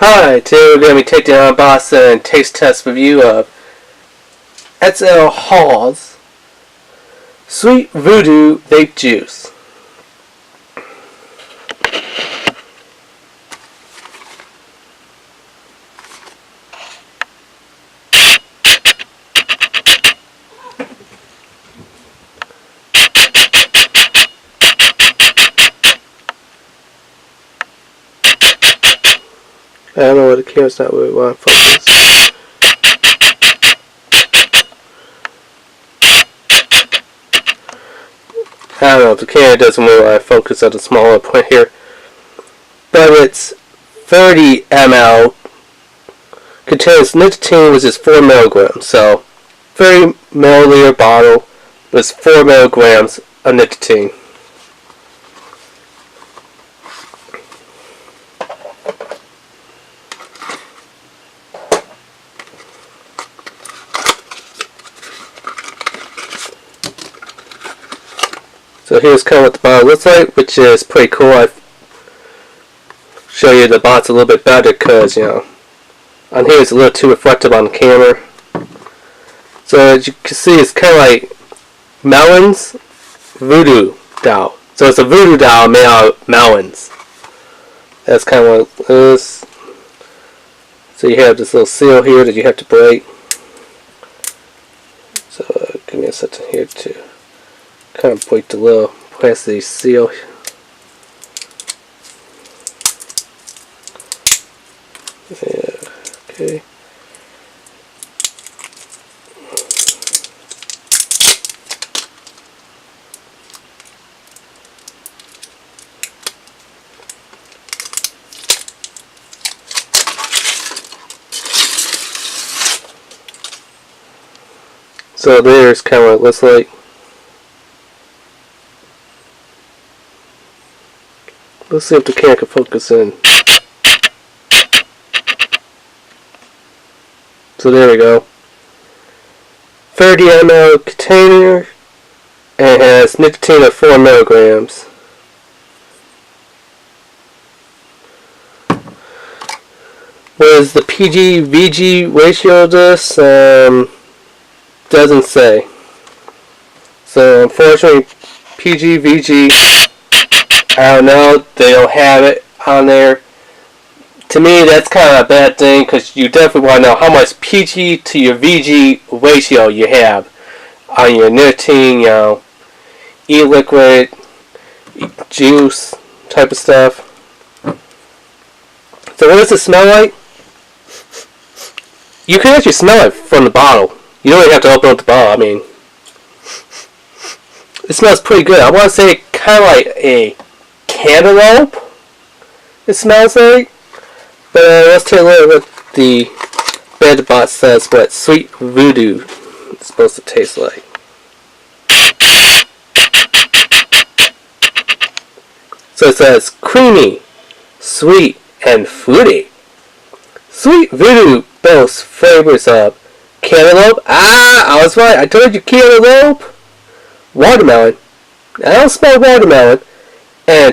Hi, today we're going to be taking an unboxing and taste test review of HAUS Sweet VOO-DEW Vape Juice. I don't know why the camera's not really want to focus. I don't know if the camera doesn't really want to focus at the smaller point here. But it's 30 ml, contains nicotine, which is 4 milligrams. So 30 milliliter bottle with 4 milligrams of nicotine. So here's kind of what the bottle looks like, which is pretty cool. I'll show you the box a little bit better because, you know, on here it's a little too reflective on the camera. So as you can see, it's kind of like melons voodoo doll. So it's a voodoo doll made out of melons. That's kind of what it is. So you have this little seal here that you have to break. So give me a second here too. Kind of break the little plastic seal. Yeah, okay. So there's kind of what it looks like. Let's see if the camera can focus in. So there we go. 30 ml container, and it has nicotine of 4 milligrams. What is the PG-VG ratio of this? Doesn't say. So unfortunately, PG-VG, I don't know, they don't have it on there. To me, that's kind of a bad thing because you definitely want to know how much PG to your VG ratio you have on your nicotine, you know, e-liquid, juice type of stuff. So what does it smell like? You can actually smell it from the bottle. You don't even have to open up the bottle. I mean, it smells pretty good. I want to say kind of like a cantaloupe, it smells like. But let's take a look at what the bed box says what Sweet VOO-DEW is supposed to taste like. So it says creamy, sweet, and fruity. Sweet VOO-DEW boasts flavors of cantaloupe. I was right. I told you cantaloupe. Watermelon. I don't smell watermelon. And